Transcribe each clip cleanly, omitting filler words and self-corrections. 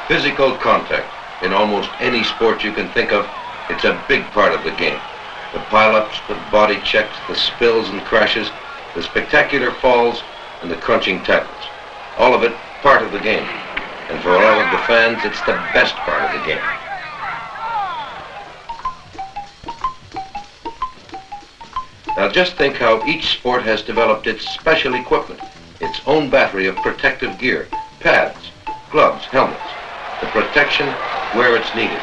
Physical contact. In almost any sport you can think of, it's a big part of the game. The pile-ups, the body checks, the spills and crashes, the spectacular falls, and the crunching tackles. All of it part of the game. And for all of the fans, it's the best part of the game. Now just think how each sport has developed its special equipment, its own battery of protective gear, pads, gloves, helmets, the protection where it's needed,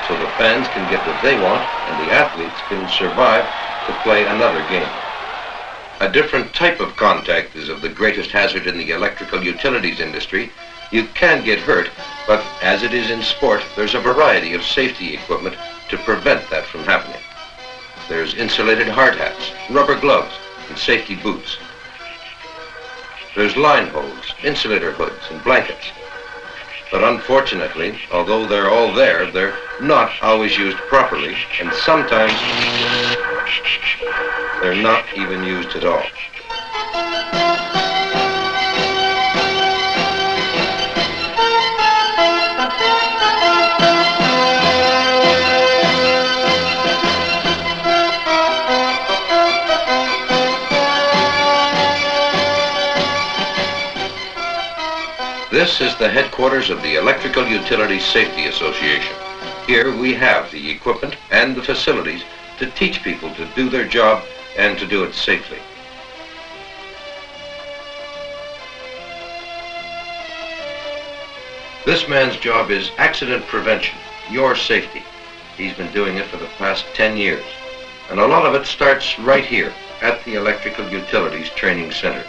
so the fans can get what they want and the athletes can survive to play another game. A different type of contact is of the greatest hazard in the electrical utilities industry. You can get hurt, but as it is in sport, there's a variety of safety equipment to prevent that from happening. There's insulated hard hats, rubber gloves, and safety boots. There's line hose, insulator hoods, and blankets. But unfortunately, although they're all there, they're not always used properly, and sometimes they're not even used at all. This is the headquarters of the Electrical Utilities Safety Association. Here we have the equipment and the facilities to teach people to do their job and to do it safely. This man's job is accident prevention, your safety. He's been doing it for the past 10 years. And a lot of it starts right here at the Electrical Utilities Training Center.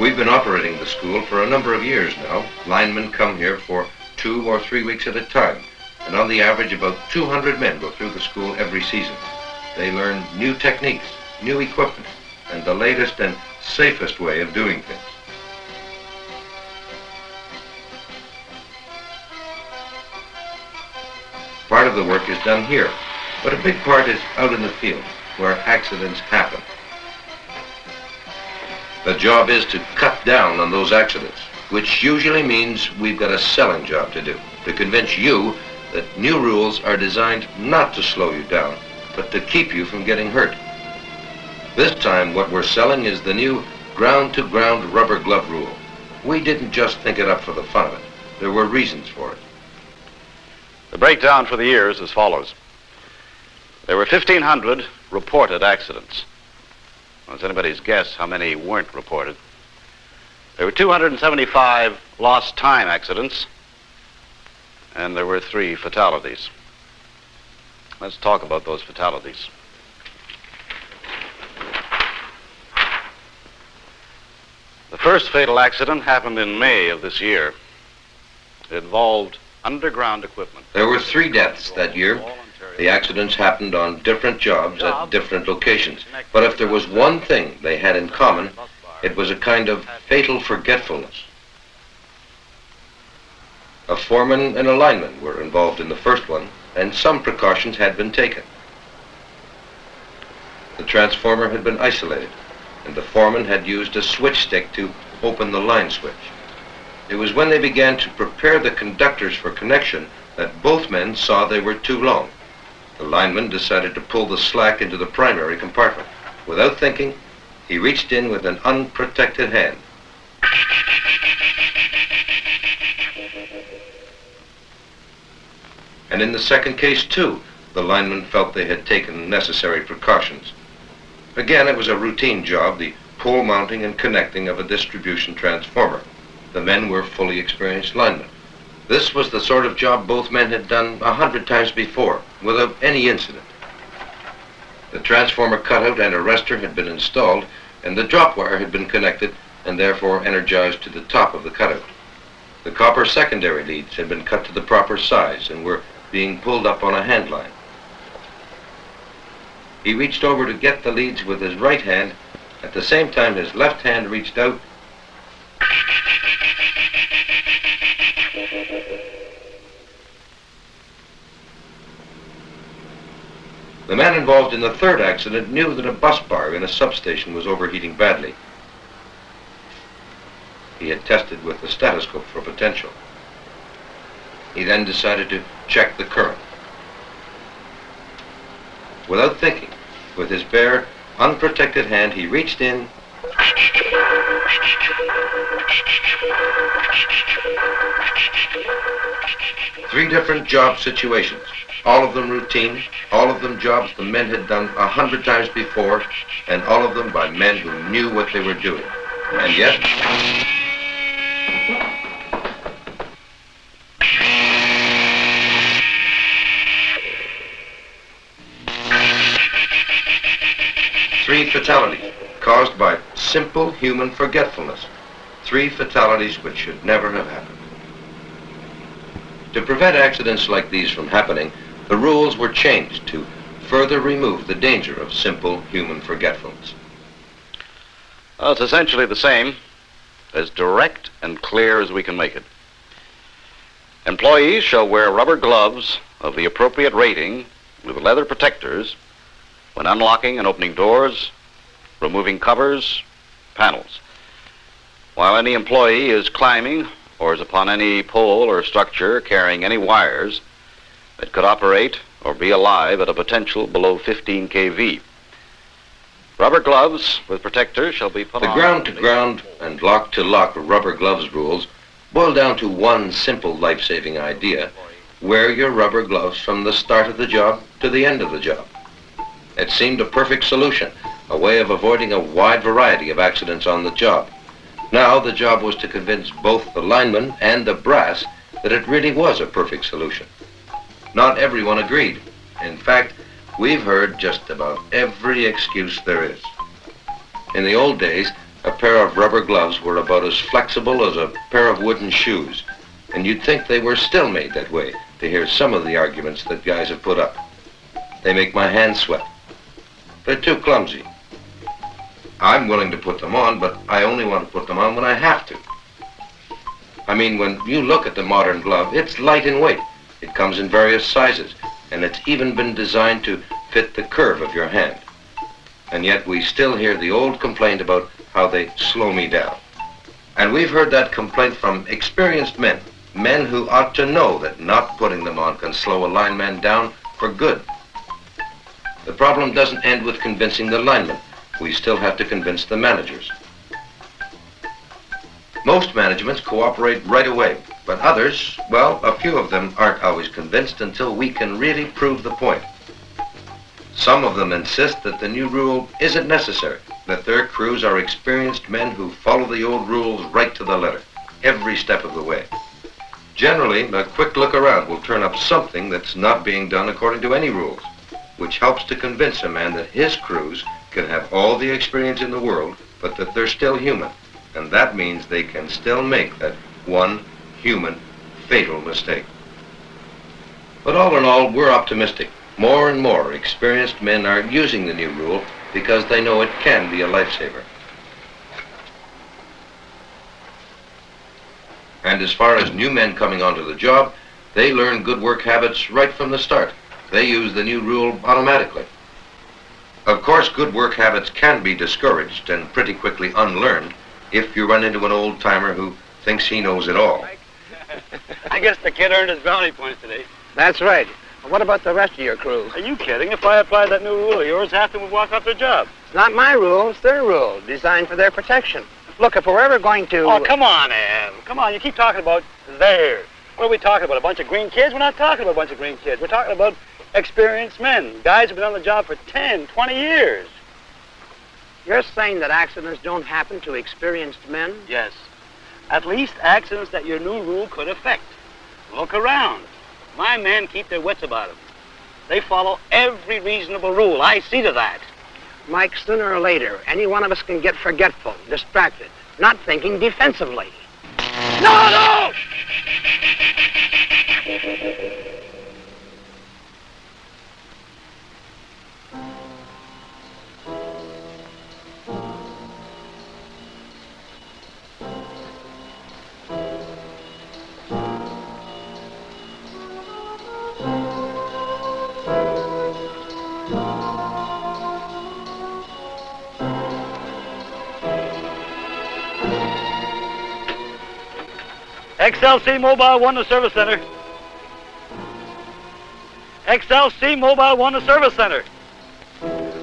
We've been operating the school for a number of years now. Linemen come here for 2 or 3 weeks at a time. And on the average, about 200 men go through the school every season. They learn new techniques, new equipment, and the latest and safest way of doing things. Part of the work is done here, but a big part is out in the field, where accidents happen. The job is to cut down on those accidents, which usually means we've got a selling job to do, to convince you that new rules are designed not to slow you down, but to keep you from getting hurt. This time, what we're selling is the new ground-to-ground rubber glove rule. We didn't just think it up for the fun of it. There were reasons for it. The breakdown for the year is as follows. There were 1,500 reported accidents. Well, it's anybody's guess how many weren't reported. There were 275 lost time accidents, and there were 3 fatalities. Let's talk about those fatalities. The first fatal accident happened in May of this year. It involved underground equipment. There were 3 deaths that year. The accidents happened on different jobs at different locations. But if there was one thing they had in common, it was a kind of fatal forgetfulness. A foreman and a lineman were involved in the first one, and some precautions had been taken. The transformer had been isolated, and the foreman had used a switch stick to open the line switch. It was when they began to prepare the conductors for connection that both men saw they were too long. The lineman decided to pull the slack into the primary compartment. Without thinking, he reached in with an unprotected hand. And in the second case, too, the linemen felt they had taken necessary precautions. Again, it was a routine job, the pole mounting and connecting of a distribution transformer. The men were fully experienced linemen. This was the sort of job both men had done 100 times before, without any incident. The transformer cutout and arrestor had been installed, and the drop wire had been connected and therefore energized to the top of the cutout. The copper secondary leads had been cut to the proper size and were being pulled up on a hand line. He reached over to get the leads with his right hand. At the same time, his left hand reached out . The man involved in the third accident knew that a bus bar in a substation was overheating badly. He had tested with the stethoscope for potential. He then decided to check the current. Without thinking, with his bare, unprotected hand, he reached in three different job situations, all of them routine, all of them jobs the men had done 100 times before, and all of them by men who knew what they were doing. And yet, three fatalities caused by simple human forgetfulness. Three fatalities which should never have happened. To prevent accidents like these from happening, the rules were changed to further remove the danger of simple human forgetfulness. Well, it's essentially the same, as direct and clear as we can make it. Employees shall wear rubber gloves of the appropriate rating with leather protectors when unlocking and opening doors, removing covers, panels. While any employee is climbing or is upon any pole or structure carrying any wires that could operate or be alive at a potential below 15 kV. Rubber gloves with protectors shall be put on. The ground-to-ground and lock-to-lock rubber gloves rules boil down to one simple life-saving idea. Wear your rubber gloves from the start of the job to the end of the job. It seemed a perfect solution, a way of avoiding a wide variety of accidents on the job. Now the job was to convince both the linemen and the brass that it really was a perfect solution. Not everyone agreed. In fact, we've heard just about every excuse there is. In the old days, a pair of rubber gloves were about as flexible as a pair of wooden shoes, and you'd think they were still made that way to hear some of the arguments that guys have put up. They make my hands sweat. They're too clumsy. I'm willing to put them on, but I only want to put them on when I have to. I mean, when you look at the modern glove, it's light in weight. It comes in various sizes, and it's even been designed to fit the curve of your hand. And yet we still hear the old complaint about how they slow me down. And we've heard that complaint from experienced men, men who ought to know that not putting them on can slow a lineman down for good. The problem doesn't end with convincing the linemen. We still have to convince the managers. Most managements cooperate right away, but others, well, a few of them aren't always convinced until we can really prove the point. Some of them insist that the new rule isn't necessary, that their crews are experienced men who follow the old rules right to the letter, every step of the way. Generally, a quick look around will turn up something that's not being done according to any rules, which helps to convince a man that his crews can have all the experience in the world, but that they're still human. And that means they can still make that one human, fatal mistake. But all in all, we're optimistic. More and more experienced men are using the new rule because they know it can be a lifesaver. And as far as new men coming onto the job, they learn good work habits right from the start. They use the new rule automatically. Of course, good work habits can be discouraged and pretty quickly unlearned if you run into an old-timer who thinks he knows it all. I guess the kid earned his brownie points today. That's right. What about the rest of your crew? Are you kidding? If I applied that new rule of yours, half of them would walk off their job. It's not my rule, it's their rule, designed for their protection. Look, if we're ever going to... Oh, come on, Em. Come on, you keep talking about there. What are we talking about, a bunch of green kids? We're not talking about a bunch of green kids. We're talking about experienced men, guys who've been on the job for 10, 20 years. You're saying that accidents don't happen to experienced men? Yes. At least accidents that your new rule could affect. Look around. My men keep their wits about them. They follow every reasonable rule. I see to that. Mike, sooner or later, any one of us can get forgetful, distracted, not thinking defensively. No! XLC Mobile 1 to Service Center. XLC Mobile One Service Center.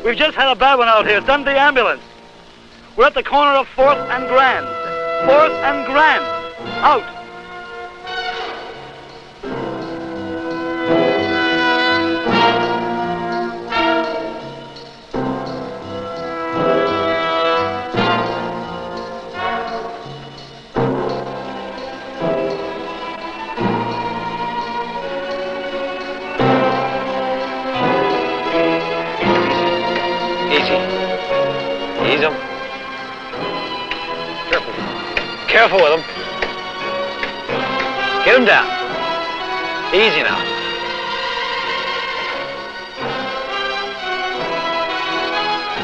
We've just had a bad one out here. Send the ambulance. We're at the corner of 4th and Grand. 4th and Grand. Out. Ease him. Careful. Careful with him. Get him down. Easy now.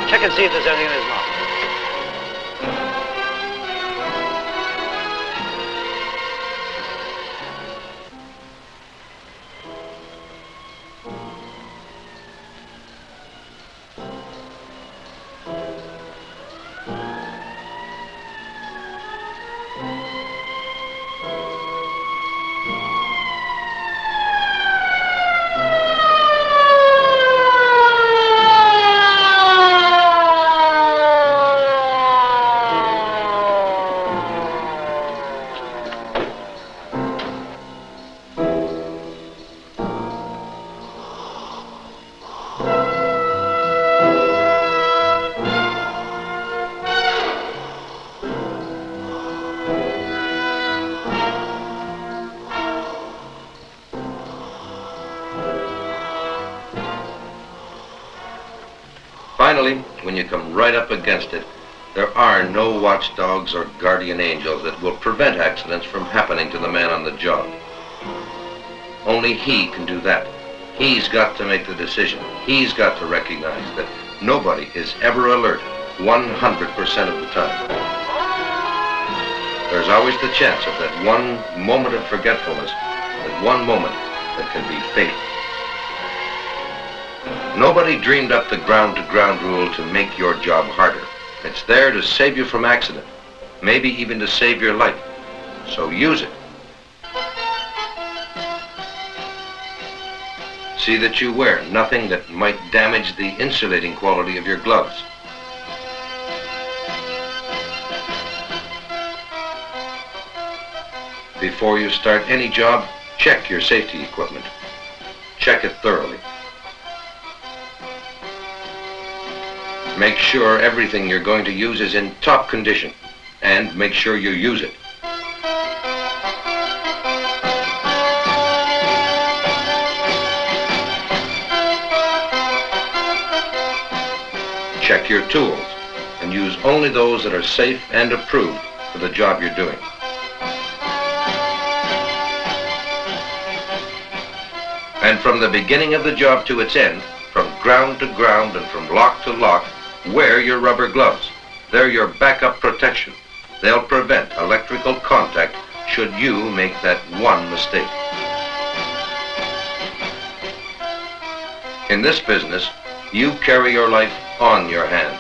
Check and see if there's anything in his mouth. Finally, when you come right up against it, there are no watchdogs or guardian angels that will prevent accidents from happening to the man on the job. Only he can do that. He's got to make the decision. He's got to recognize that nobody is ever alert 100% of the time. There's always the chance of that one moment of forgetfulness, that one moment that can be fatal. Nobody dreamed up the ground-to-ground rule to make your job harder. It's there to save you from accident, maybe even to save your life. So use it. See that you wear nothing that might damage the insulating quality of your gloves. Before you start any job, check your safety equipment. Check it thoroughly. Make sure everything you're going to use is in top condition, and make sure you use it. Check your tools, and use only those that are safe and approved for the job you're doing. And from the beginning of the job to its end, from ground to ground and from lock to lock, wear your rubber gloves. They're your backup protection. They'll prevent electrical contact should you make that one mistake. In this business, you carry your life on your hands.